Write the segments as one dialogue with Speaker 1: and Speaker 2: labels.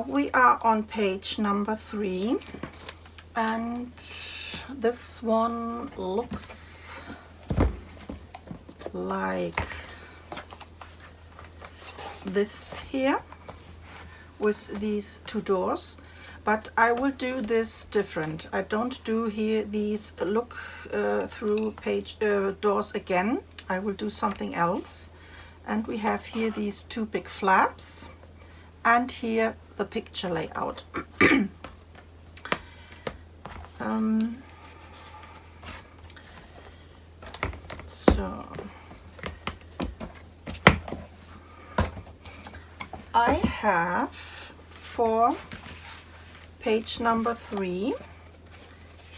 Speaker 1: we are on page number 3, and this one looks like this here with these 2 doors, but I will do this different. I don't do here these look through page doors again. I will do something else. And we have here these 2 big flaps, and here the picture layout. So I have for page number 3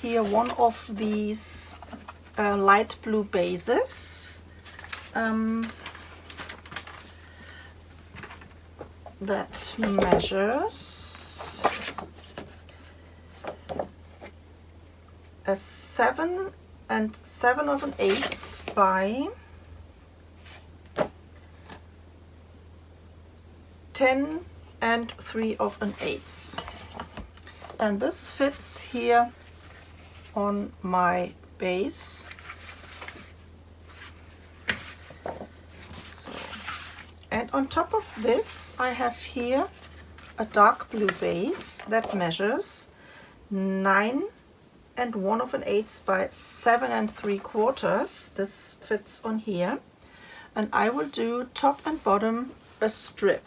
Speaker 1: here one of these light blue bases that measures a 7 7/8 by 10 3/8, and this fits here on my base. So, and on top of this I have here a dark blue base that measures 9 1/8 by 7 3/4. This fits on here, and I will do top and bottom a strip.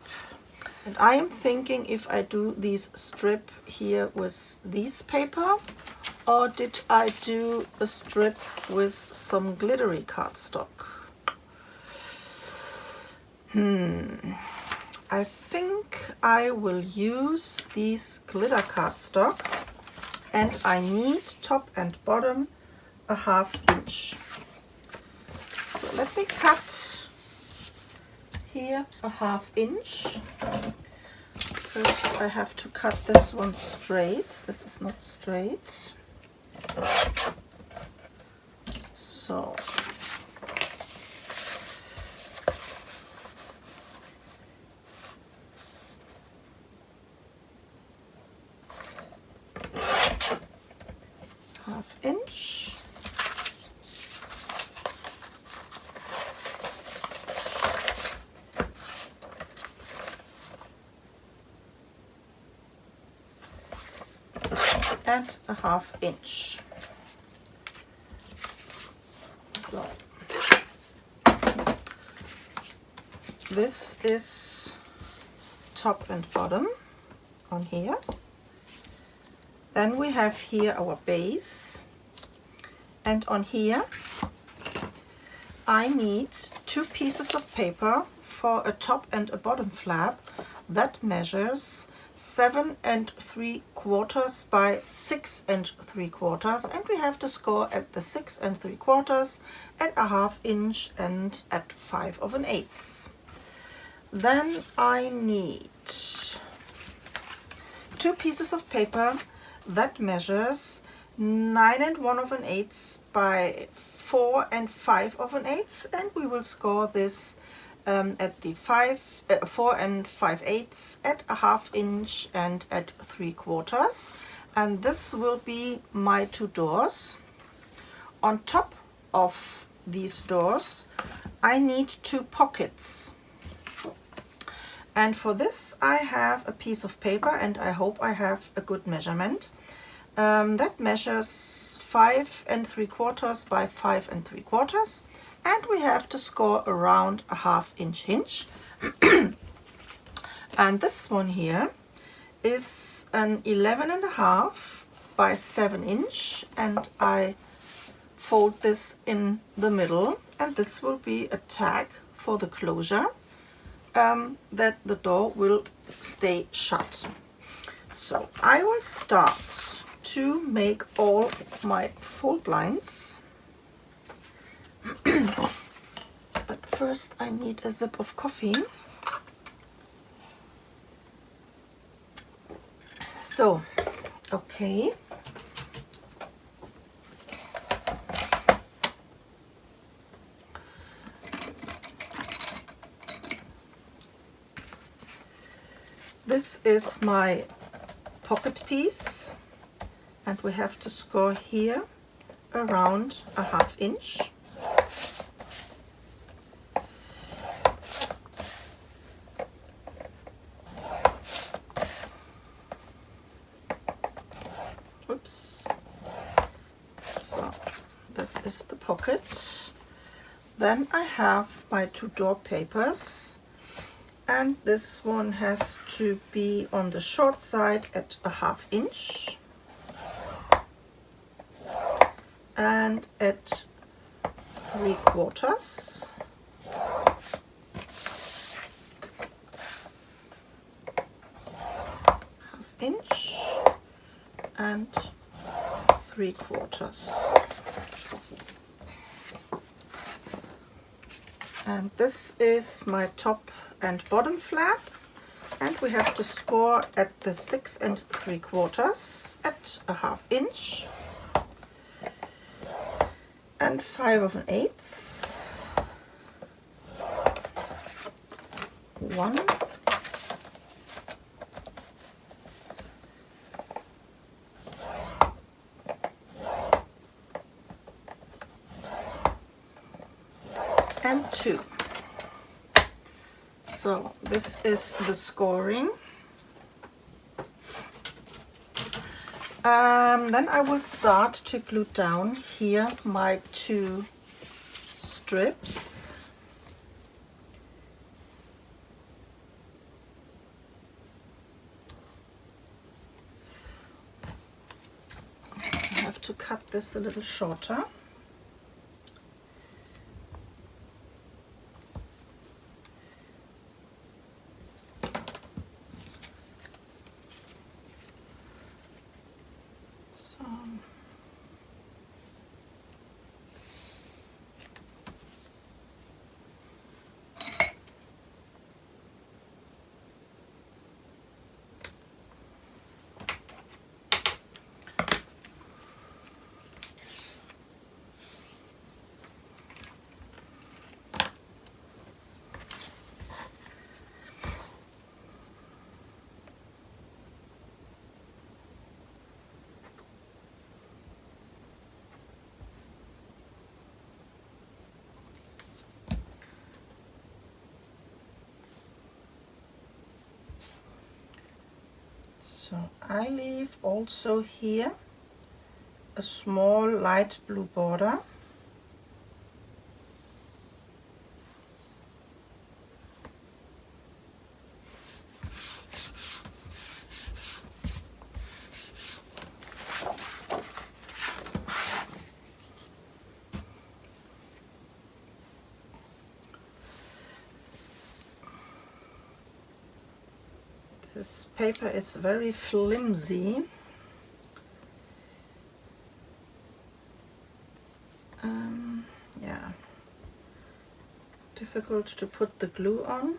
Speaker 1: And I am thinking if I do these strip here with this paper, or did I do a strip with some glittery cardstock? I think I will use these glitter cardstock, and I need top and bottom a 1/2 inch. So let me cut here a 1/2 inch. First I have to cut this one straight. This is not straight. So inch. And a 1/2 inch. So this is top and bottom on here. Then we have here our base, and on here I need 2 pieces of paper for a top and a bottom flap that measures 7 3/4 by 6 3/4, and we have to score at the 6 3/4, at a 1/2 inch, and at 5/8. Then I need 2 pieces of paper that measures 9 1/8 by 4 5/8, and we will score this at the 4 5/8 at a 1/2 inch and at 3/4, and this will be my 2 doors. On top of these doors I need 2 pockets, and for this I have a piece of paper, and I hope I have a good measurement. That measures 5 3/4 by 5 3/4, and we have to score around a 1/2 inch hinge. And this one here is an 11.5 by 7 inch, and I fold this in the middle, and this will be a tag for the closure, that the door will stay shut. So I will start to make all my fold lines. But first I need a sip of coffee. So, okay. this is my pocket piece, and we have to score here around a 1/2 inch. Oops. So this is the pocket. Then I have my 2 door papers, and this one has to be on the short side at a 1/2 inch and at 3/4, inch and 3/4. And this is my top and bottom flap, and we have to score at the 6 3/4 at a 1/2 inch and 5/8, 1, and 2. So this is the scoring. Then I will start to glue down here my 2 strips. I have to cut this a little shorter. So I leave also here a small light blue border. This paper is very flimsy. Yeah, difficult to put the glue on.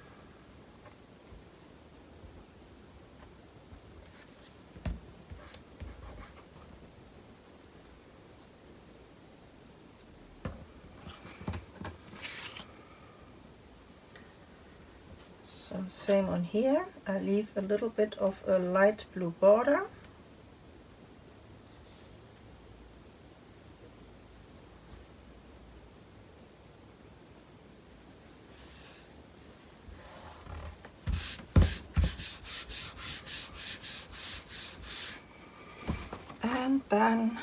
Speaker 1: So same on here, I leave a little bit of a light blue border. And then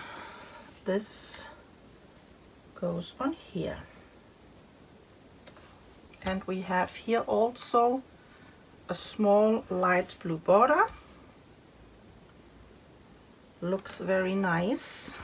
Speaker 1: this goes on here. And we have here also a small light blue border. Looks very nice.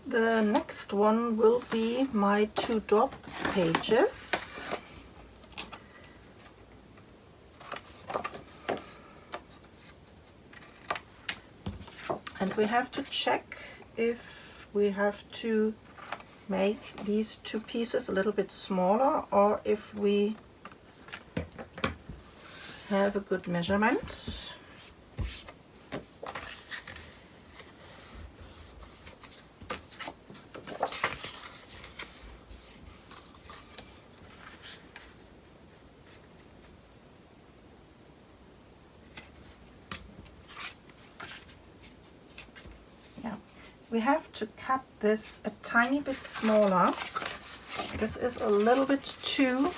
Speaker 1: The next one will be my 2 door pages. And we have to check if we have to make these 2 pieces a little bit smaller, or if we have a good measurement. We have to cut this a tiny bit smaller. This is a little bit too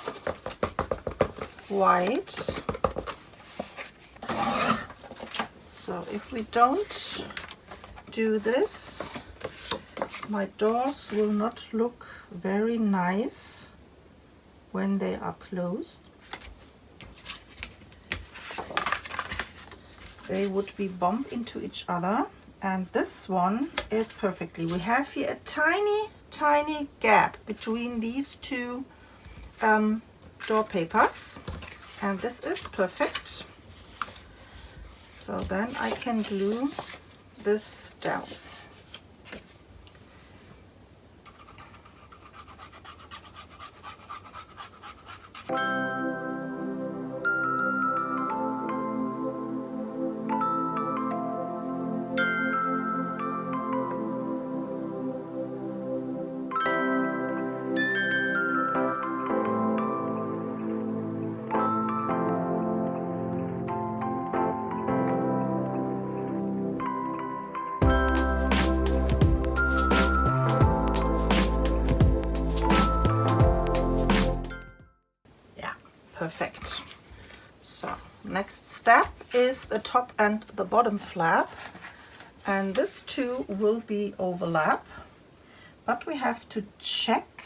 Speaker 1: wide. So if we don't do this, my doors will not look very nice when they are closed. They would be bump into each other. And this one is perfectly. We have here a tiny gap between these 2 door papers, and this is perfect. So then I can glue this down. Perfect. So next step is the top and the bottom flap, and this 2 will be overlap, but we have to check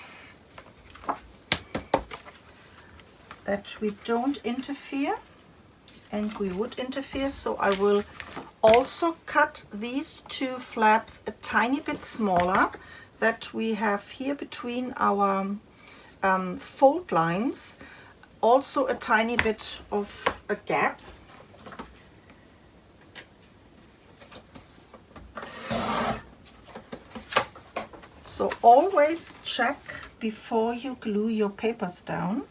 Speaker 1: that we don't interfere, and we would interfere, so I will also cut these 2 flaps a tiny bit smaller, that we have here between our fold lines also a tiny bit of a gap. So always check before you glue your papers down.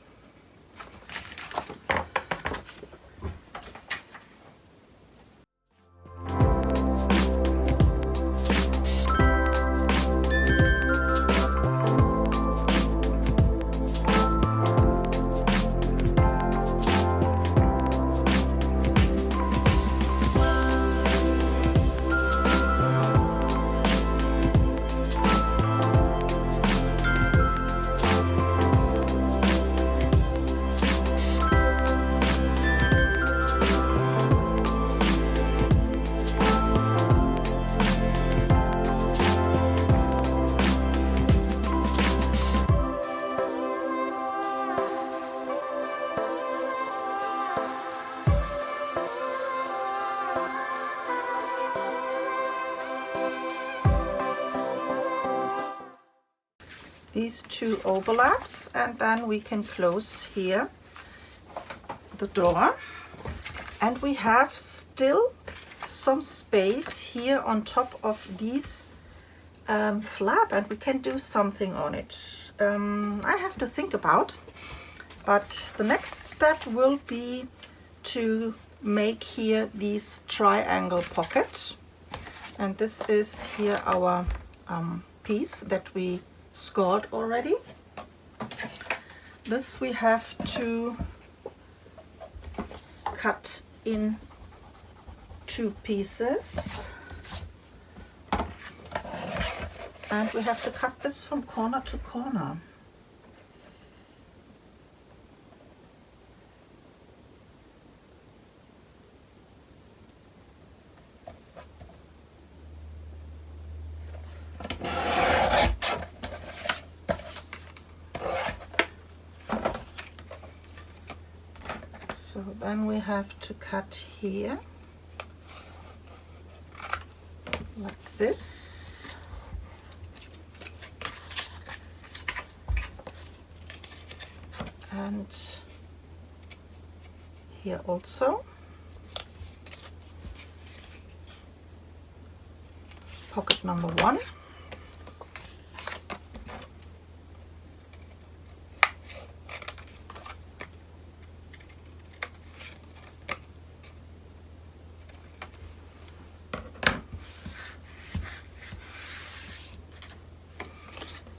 Speaker 1: These 2 overlaps, and then we can close here the door, and we have still some space here on top of these flap, and we can do something on it. I have to think about, but the next step will be to make here these triangle pocket, and this is here our piece that we scored already. This we have to cut in 2 pieces, and we have to cut this from corner to corner. So then we have to cut here like this, and here also. Pocket number 1.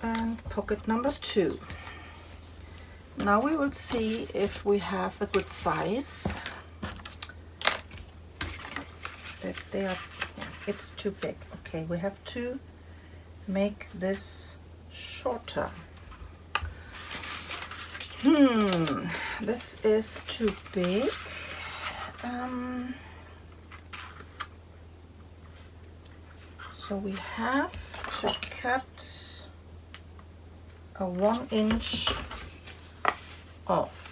Speaker 1: And pocket number 2. Now we will see if we have a good size. That they are, it's too big. Okay, we have to make this shorter. This is too big. So we have to cut a 1 inch off.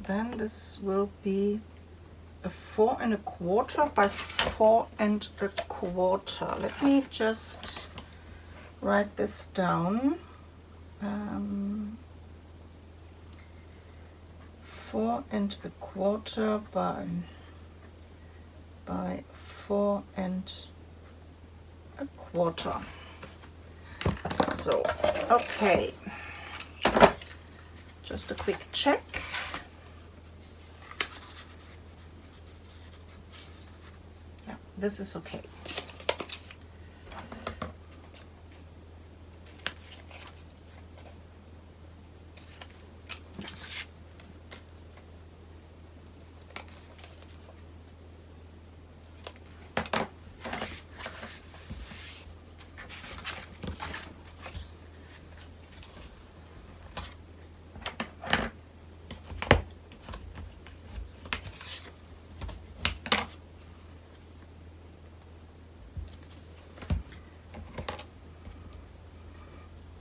Speaker 1: Then this will be a 4 1/4 by 4 1/4. Let me just write this down. 4 1/4 by 4 1/4. So, okay. Just a quick check. This is okay.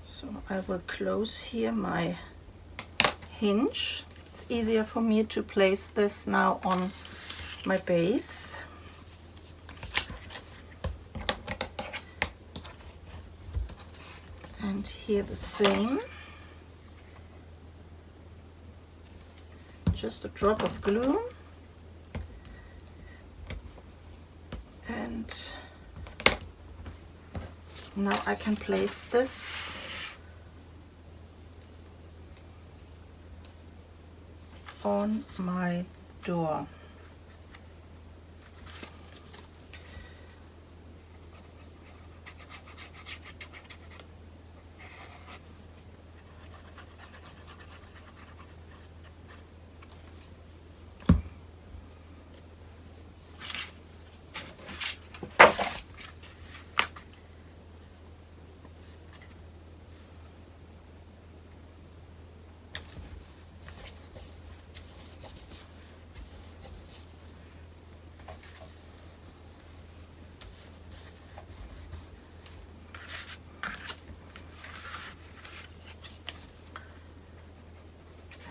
Speaker 1: So I will close here my hinge. It's easier for me to place this now on my base. And here the same. Just a drop of glue. And now I can place this on my door.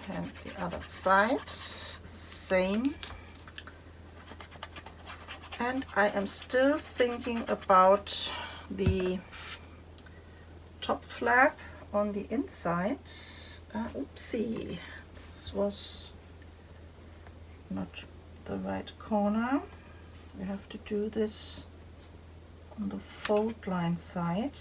Speaker 1: And the other side, the same. And I am still thinking about the top flap on the inside. Oopsie, this was not the right corner. We have to do this on the fold line side.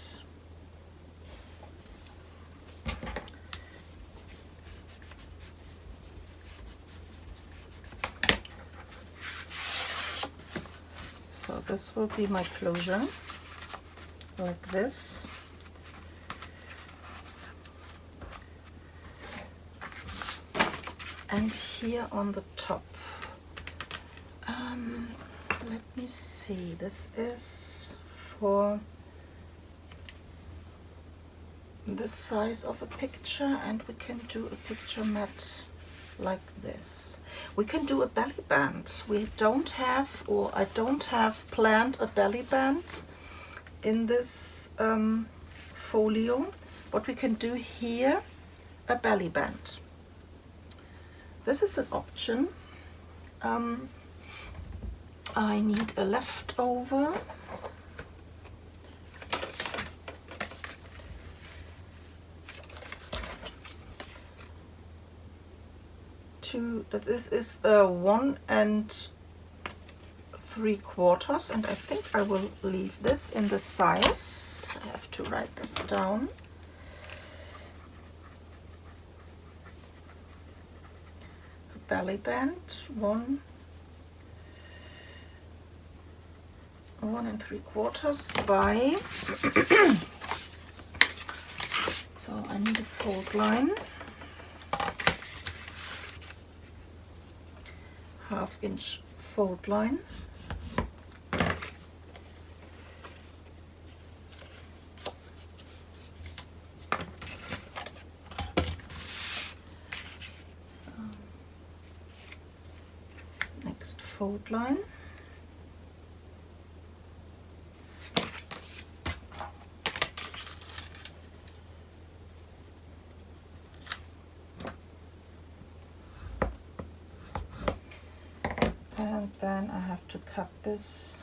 Speaker 1: So this will be my closure, like this. And here on the top, Let me see, this is for the size of a picture, and we can do a picture mat like this. We can do a belly band. We don't have, or I don't have planned a belly band in this folio, but we can do here a belly band. This is an option. I need a leftover. This is 1 3/4, and I think I will leave this in the size. I have to write this down. A belly band, 1 3/4 by so I need a fold line, 1/2 inch fold line, so next fold line, and then I have to cut this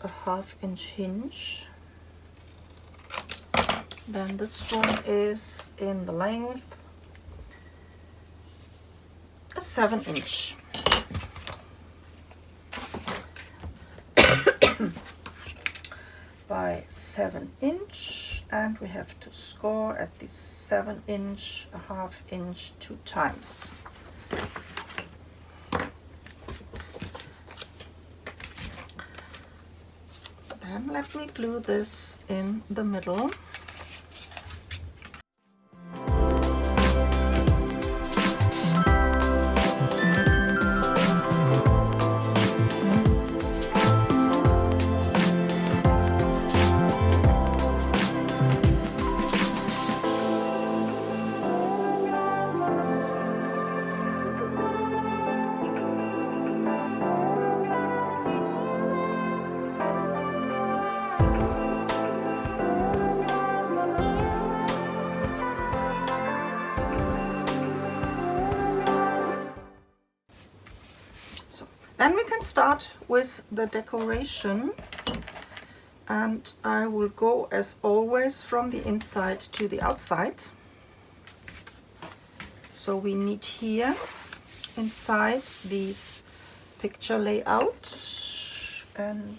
Speaker 1: a 1/2 inch hinge. Then this one is in the length a 7 inch. By 7 inch, and we have to score at the 7 inch, a 1/2 inch 2 times. Then let me glue this in the middle. Then we can start with the decoration, and I will go as always from the inside to the outside. So we need here inside these picture layout, and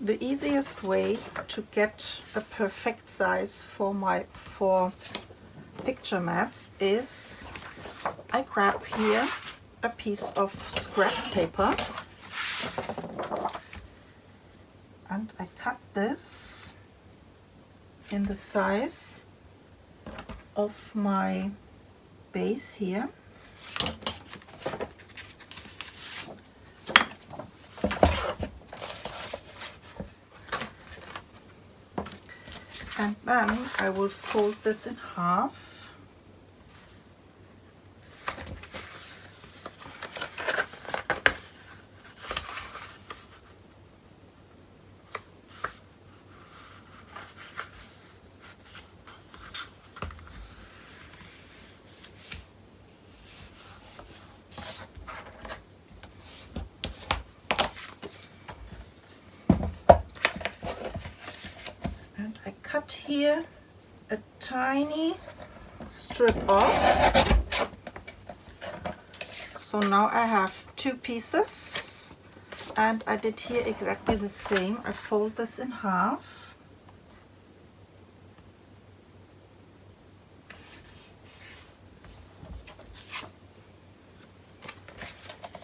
Speaker 1: the easiest way to get a perfect size for my 4 picture mats is I grab here a piece of scrap paper and I cut this in the size of my base here. And then I will fold this in half. Cut here a tiny strip off. So now I have 2 pieces, and I did here exactly the same. I fold this in half.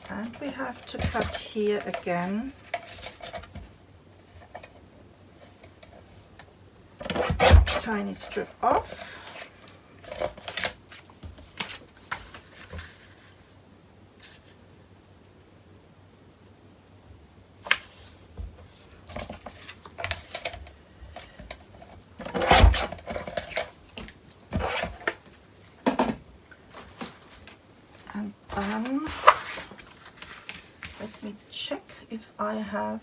Speaker 1: And we have to cut here again tiny strip off. I have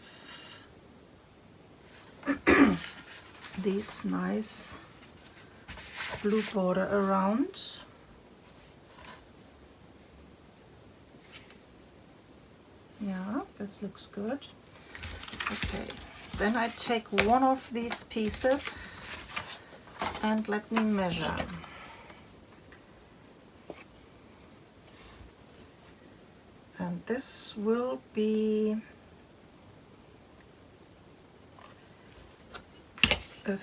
Speaker 1: this nice blue border around. Yeah, this looks good. Okay, then I take one of these pieces and let me measure. And this will be a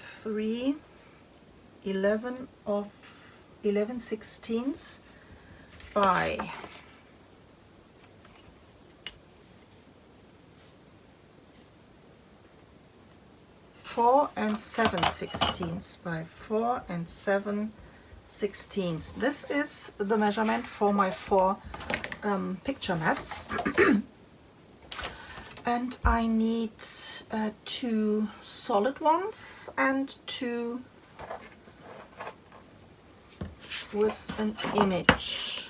Speaker 1: 11/16 by 4 7/16 by 4 7/16. This is the measurement for my 4 picture mats. And I need 2 solid ones and 2 with an image.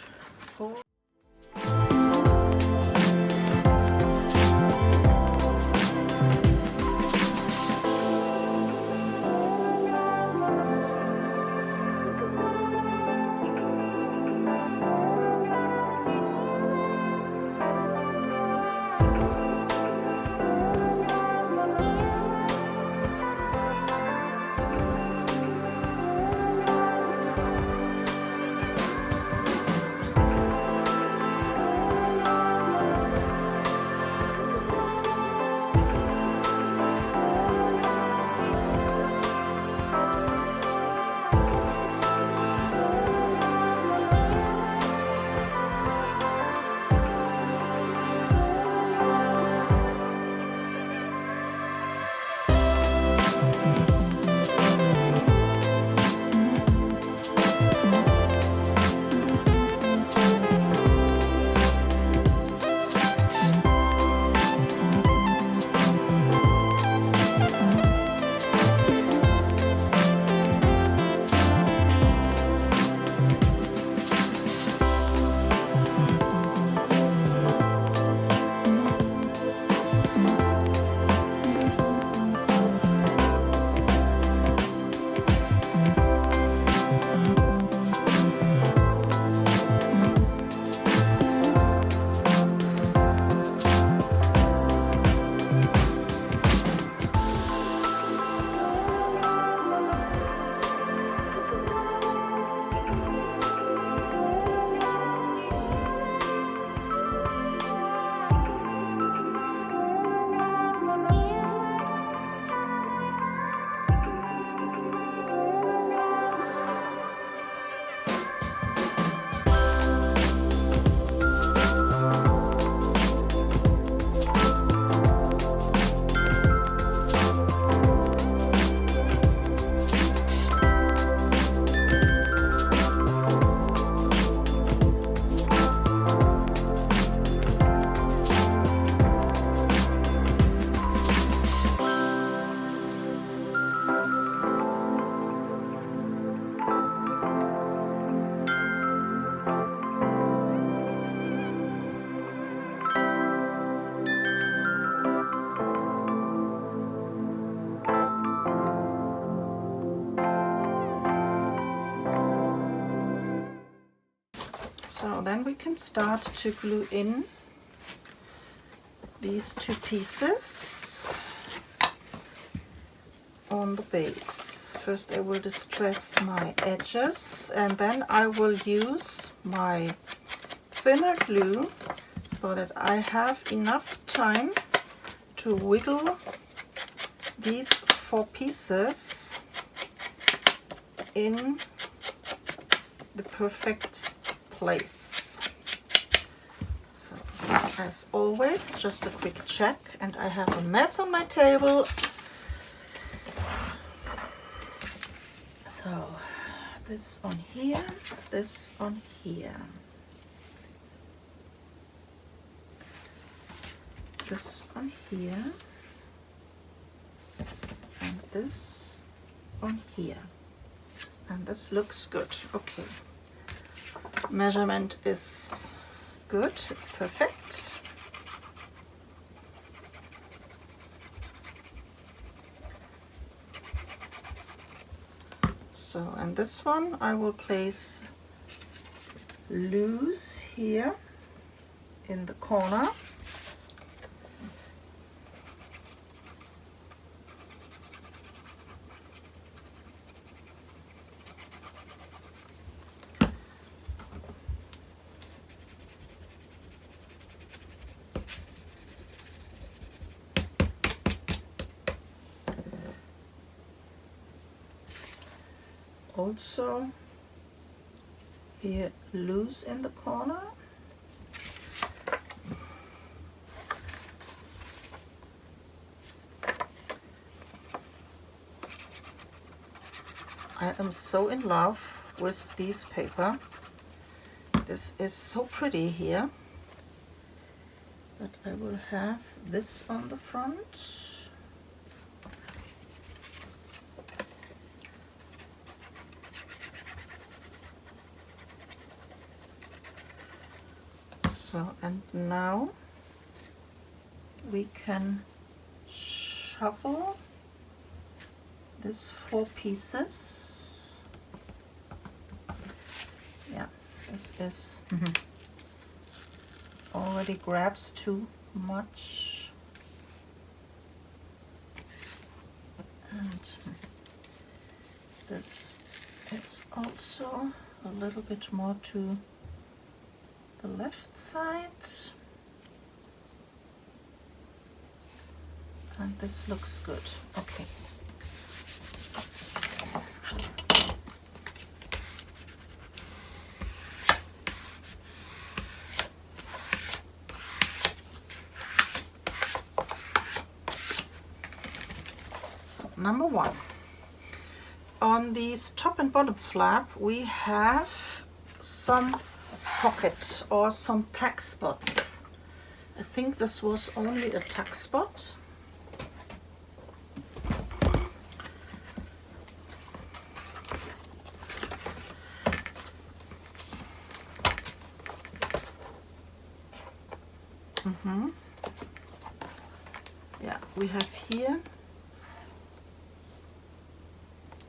Speaker 1: So then we can start to glue in these 2 pieces on the base. First I will distress my edges and then I will use my thinner glue so that I have enough time to wiggle these 4 pieces in the perfect place. So as always, just a quick check, and I have a mess on my table. So this on here, this on here, this on here, and this on here, and this looks good. Okay, measurement is good, it's perfect. So, and this one I will place loose here in the corner. Also here loose in the corner. I am so in love with this paper. This is so pretty here. But I will have this on the front. So, and now we can shuffle this 4 pieces. Yeah, this is already grabs too much. And this is also a little bit more to the left side, and this looks good. Okay. So number 1, on these top and bottom flap we have some pocket or some tack spots. I think this was only a tack spot. Yeah, we have here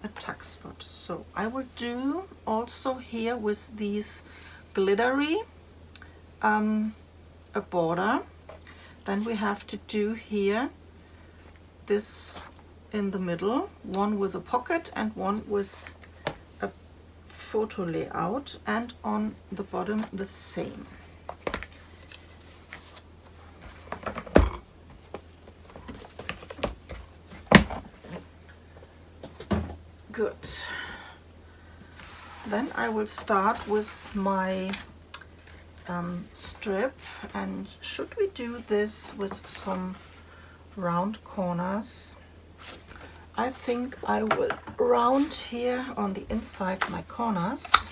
Speaker 1: a tack spot. So I will do also here with these glittery a border. Then we have to do here this in the middle, one with a pocket and one with a photo layout, and on the bottom the same. Good. Then I will start with my strip, and should we do this with some round corners? I think I will round here on the inside my corners.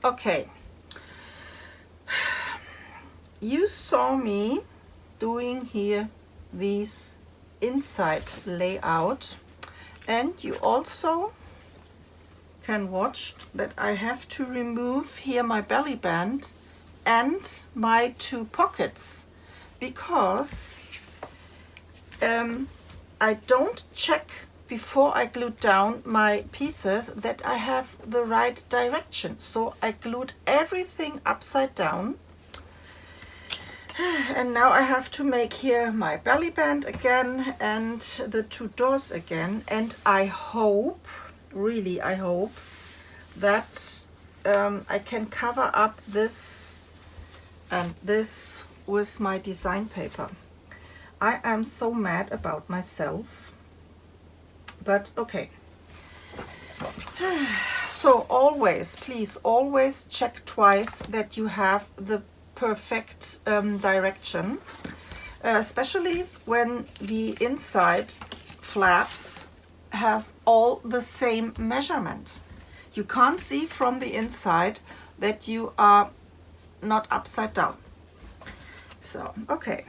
Speaker 1: Okay, you saw me doing here these inside layout, and you also can watch that I have to remove here my belly band and my 2 pockets, because I don't check before I glued down my pieces that I have the right direction. So I glued everything upside down. And now I have to make here my belly band again and the 2 doors again. And I hope, really I hope, that I can cover up this and this with my design paper. I am so mad about myself, but okay. So always, please always check twice that you have the perfect direction, especially when the inside flaps has all the same measurement. You can't see from the inside that you are not upside down. So, okay.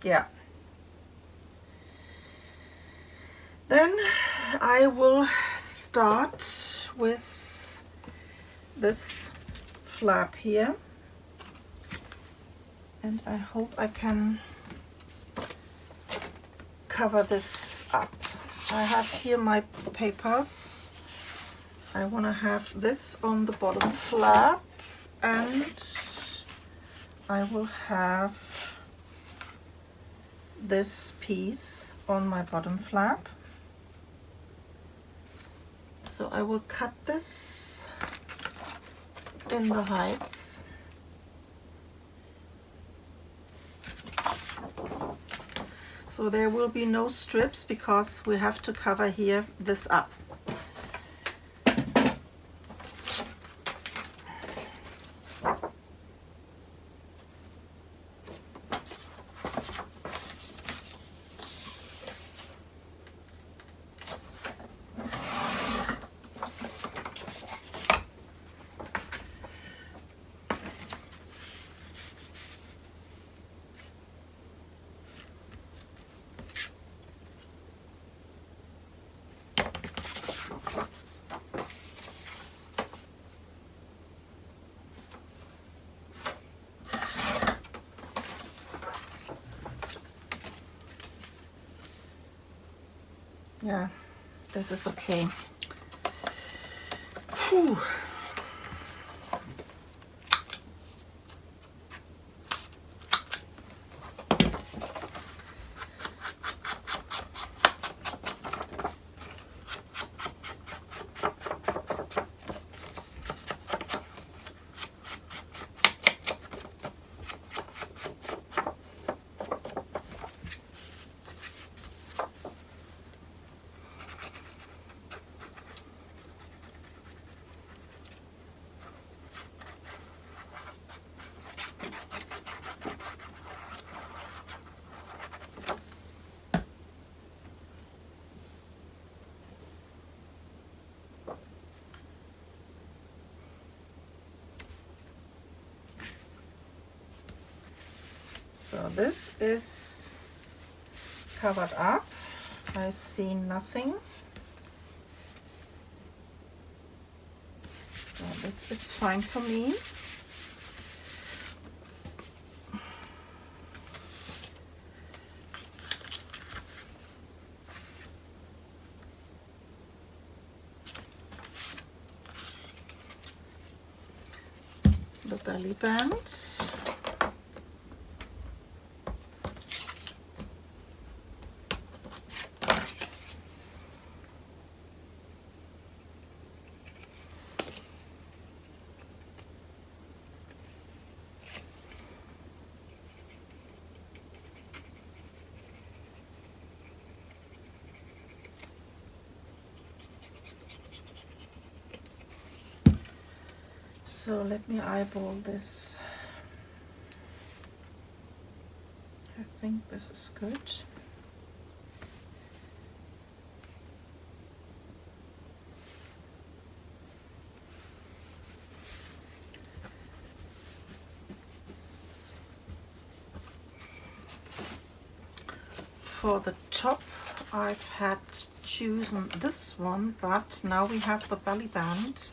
Speaker 1: Yeah. Then I will start with this flap here, and I hope I can cover this up. I have here my papers. I want to have this on the bottom flap, and I will have this piece on my bottom flap. So I will cut this in the heights. So there will be no strips because we have to cover here this up. Yeah, this is okay. Whew. So this is covered up. I see nothing. So this is fine for me. The belly band. So let me eyeball this. I think this is good. For the top I've had chosen this one, but now we have the belly band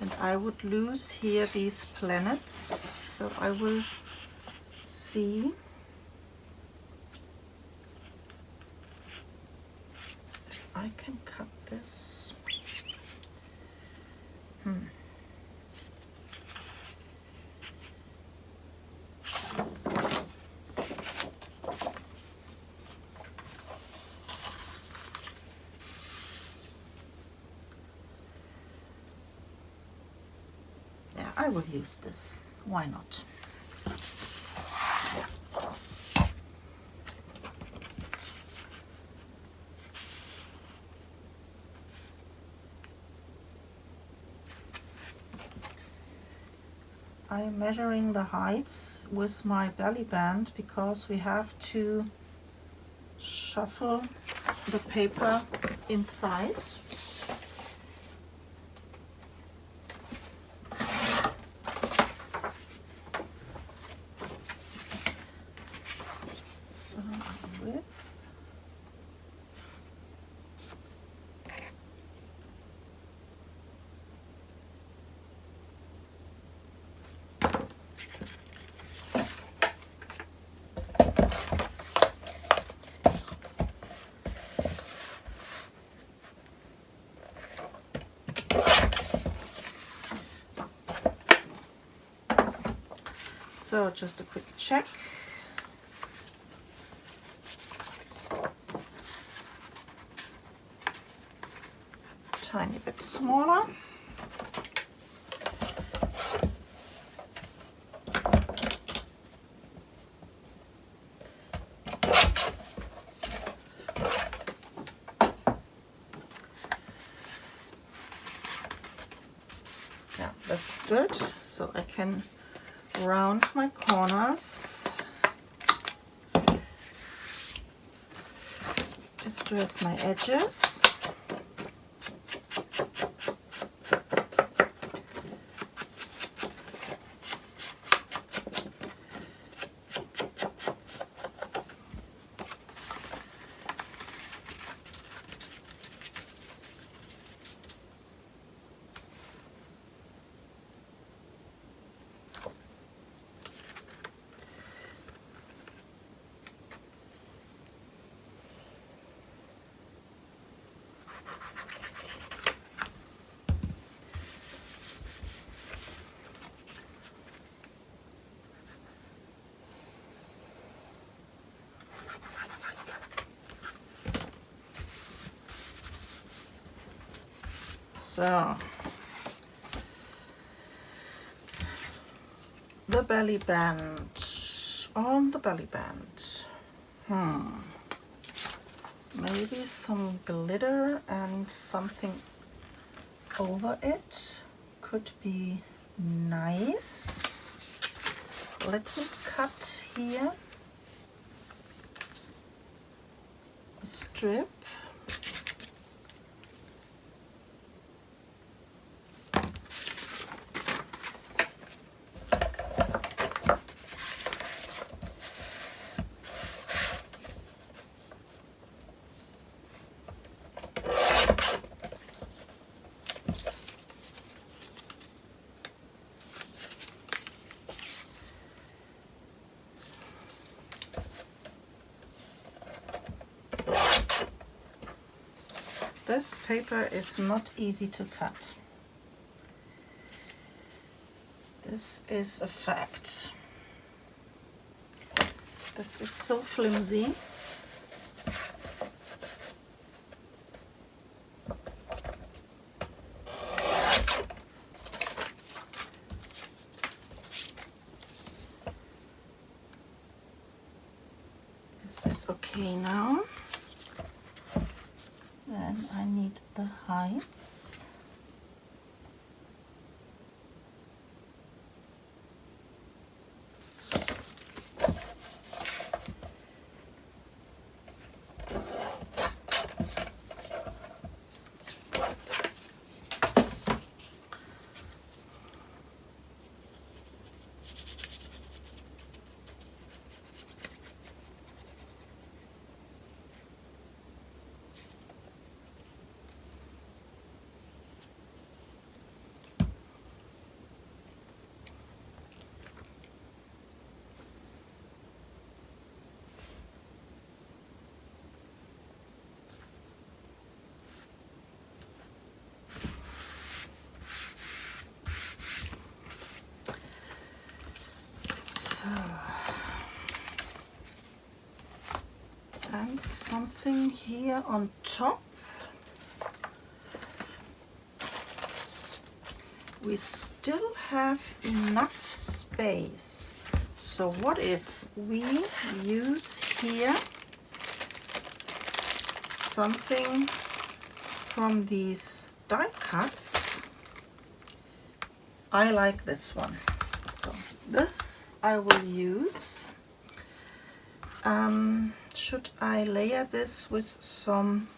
Speaker 1: and I would lose here these planets, so I will see if I can cut this. Yeah, I will use this. Why not? I am measuring the heights with my belly band because we have to shuffle the paper inside. So width. So just a quick check. Tiny bit smaller. Yeah, this is good. So I can round my corners, distress my edges. So the belly band, on the belly band, maybe some glitter and something over it could be nice. Let me cut here a strip. This paper is not easy to cut. This is a fact. This is so flimsy. This is okay now. Then I need the heights. find something here on top. We still have enough space. So what if we use here something from these die cuts? I like this one. So this I will use. Should I layer this with some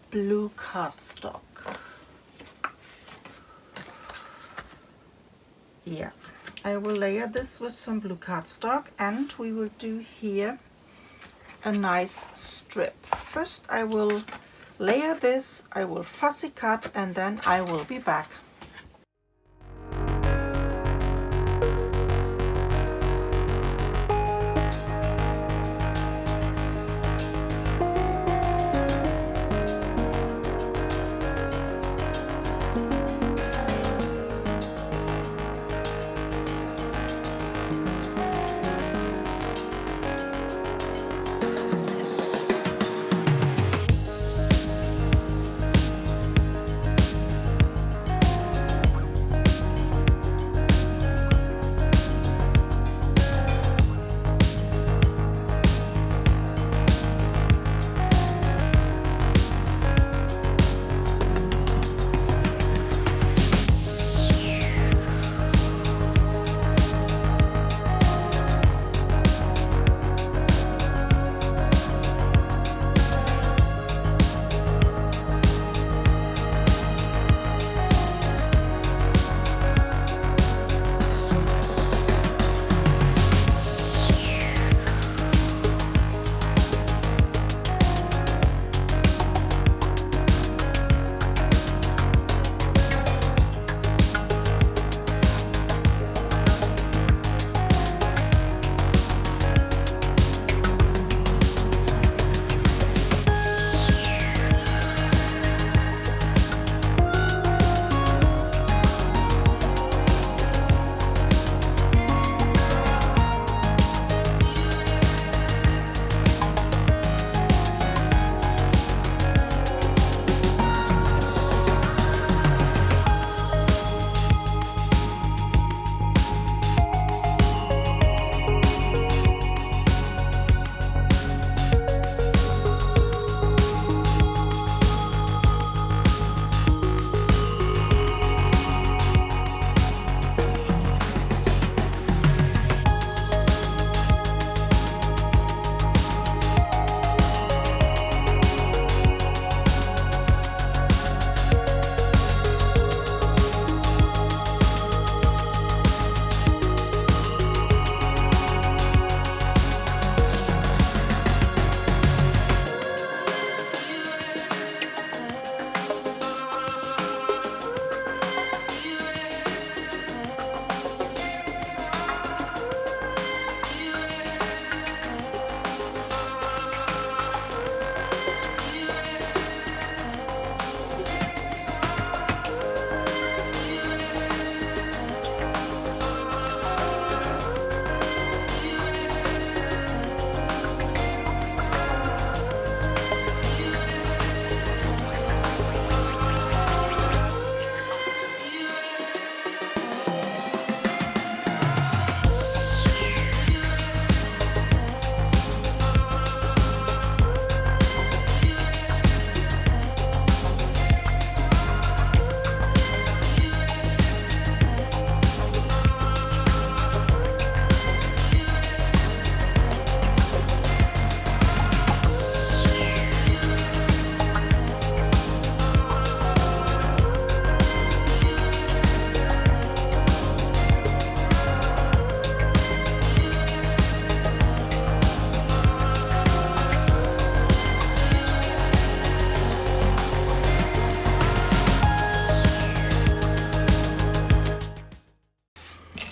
Speaker 1: blue cardstock? Yeah, I will layer this with some blue cardstock, and we will do here a nice strip. First I will layer this, I will fussy cut, and then I will be back.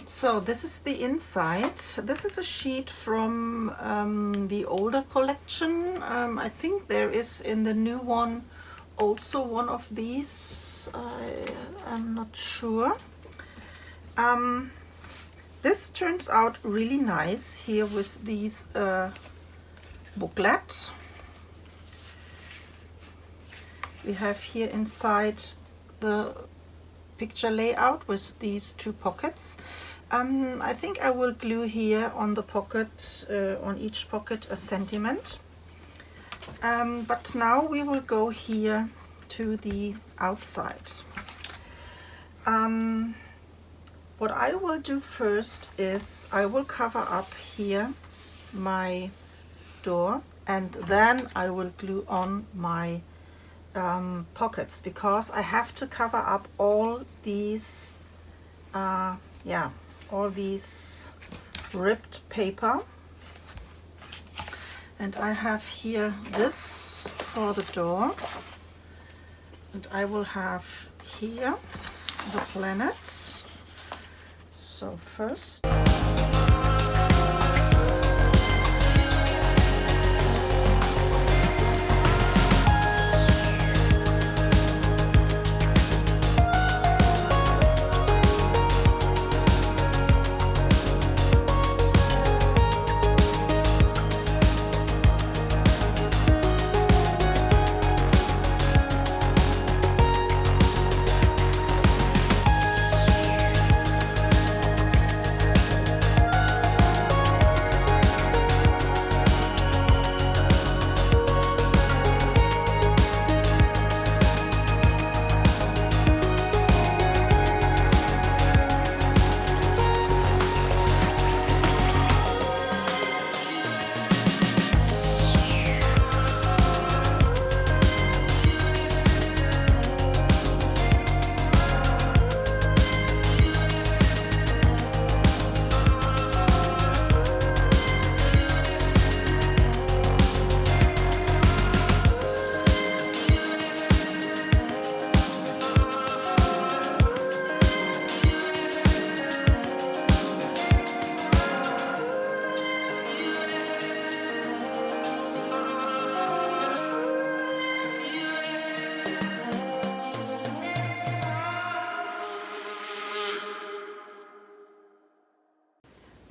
Speaker 1: So this is the inside. This is a sheet from the older collection. I think there is in the new one also one of these. I'm not sure. This turns out really nice here with these booklet. we have here inside the picture layout with these 2 pockets. I think I will glue here on the pocket, on each pocket, a sentiment. But now we will go here to the outside. What I will do first is I will cover up here my door, and then I will glue on my pockets, because I have to cover up all these all these ripped paper. And I have here this for the door, and I will have here the planets. So first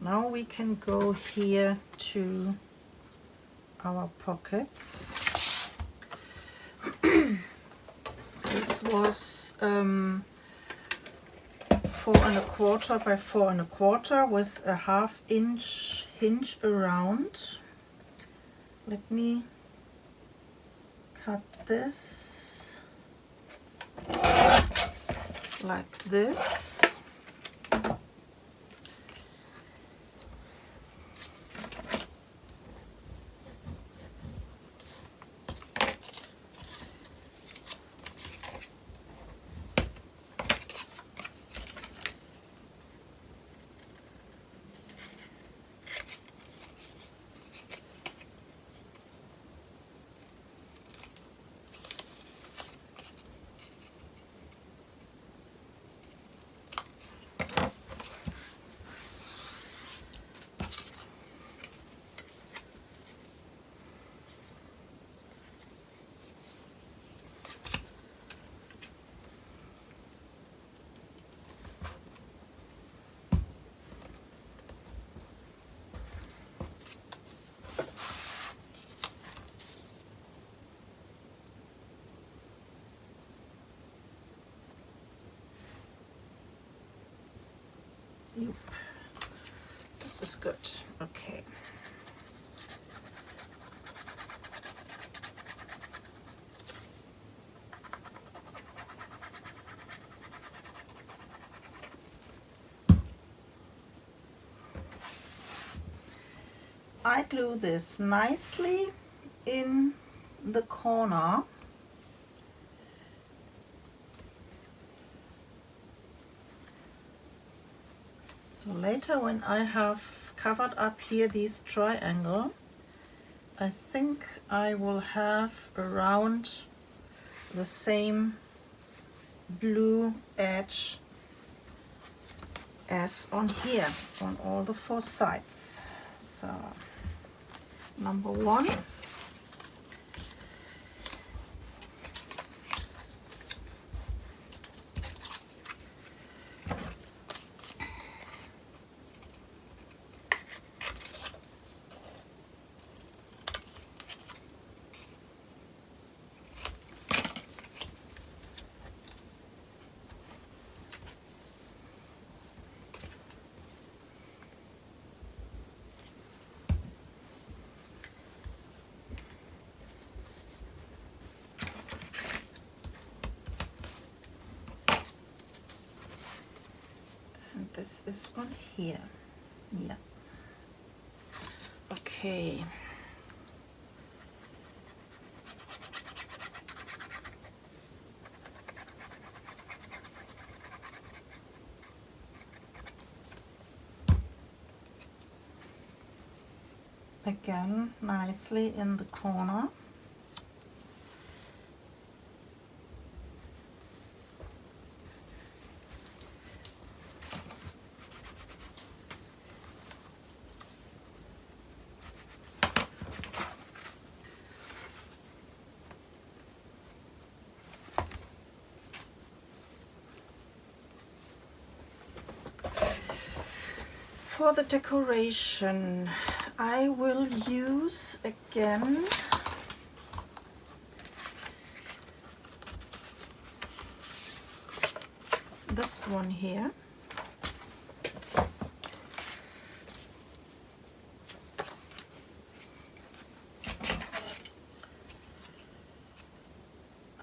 Speaker 1: now we can go here to our pockets. This was 4¼ by 4¼ with a 1/2 inch hinge around. Let me cut this like this. Yep. This is good. Okay. I glue this nicely in the corner. So later when I have covered up here this triangle, I think I will have around the same blue edge as on here, on all the 4 sides. So number 1. this is on here. Yeah. Okay. Again, nicely in the corner. For the decoration, I will use again this one here.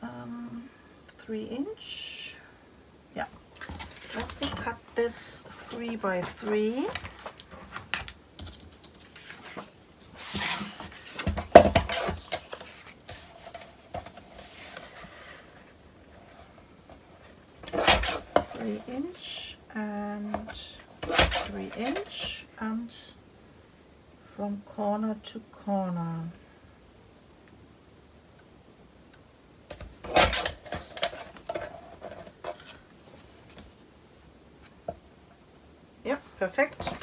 Speaker 1: Um, 3-inch. Yeah. Let me cut this 3 by 3. And 3-inch, and from corner to corner. Yeah, perfect.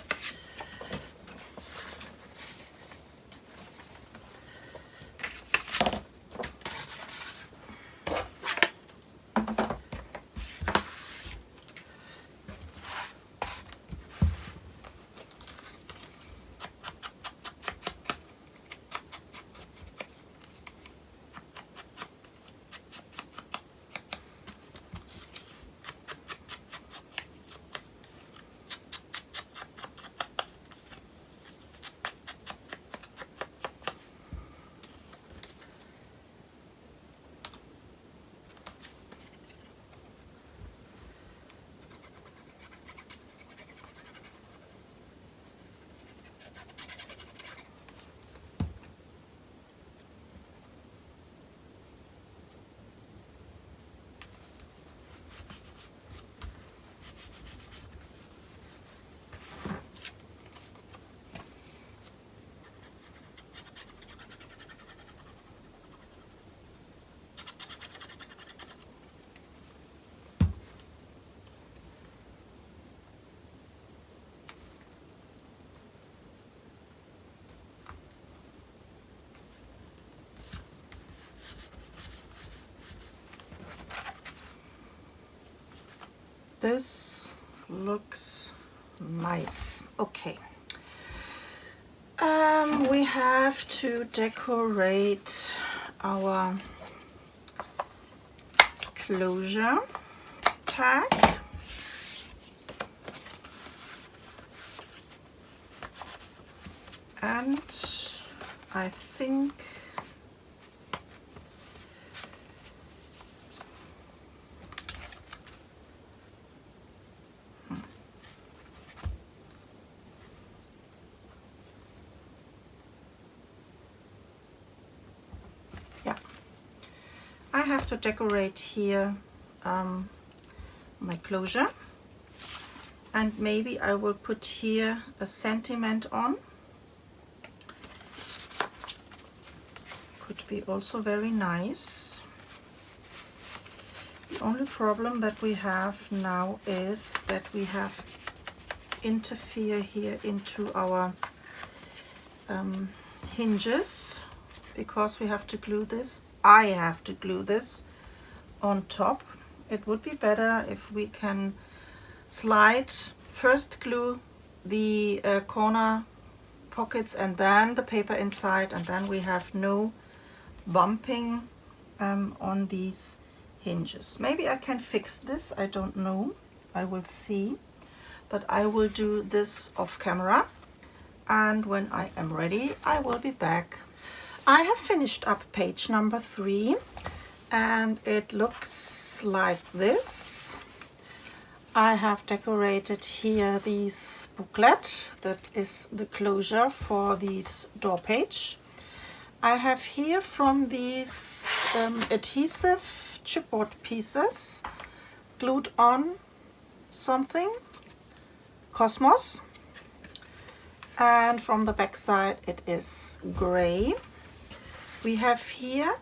Speaker 1: This looks nice. Okay. We have to decorate our closure tag. And I think I have to decorate here my closure, and maybe I will put here a sentiment on. Could be also very nice. The only problem that we have now is that we have interfere here into our hinges, because we have to glue this. I have to glue this on top. It would be better if we can first glue the corner pockets and then the paper inside, and then we have no bumping on these hinges. Maybe I can fix this, I don't know, I will see, but I will do this off camera, and when I am ready I will be back. I have finished up page number 3 and it looks like this. I have decorated here this booklet, that is the closure for this door page. I have here from these adhesive chipboard pieces glued on something, Cosmos, and from the back side it is gray. We have here,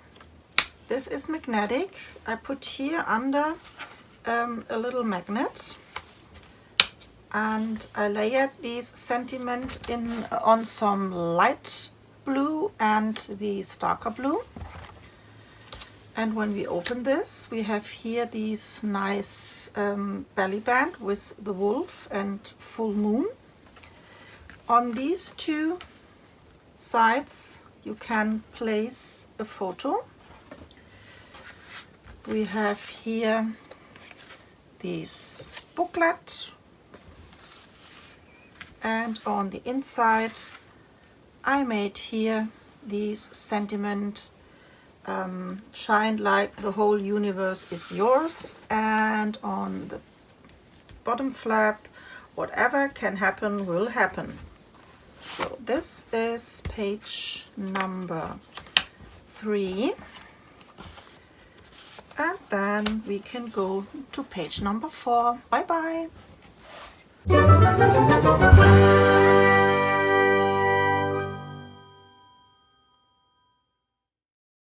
Speaker 1: this is magnetic. I put here under a little magnet, and I layered these sentiment on some light blue and these darker blue. And when we open this, we have here these nice Bellyband with the wolf and full moon. On these two sides you can place a photo. We have here this booklet, and on the inside I made here these sentiment, shine like the whole universe is yours, and on the bottom flap, whatever can happen will happen. So this is page number 3. And then we can go to page number 4. Bye bye.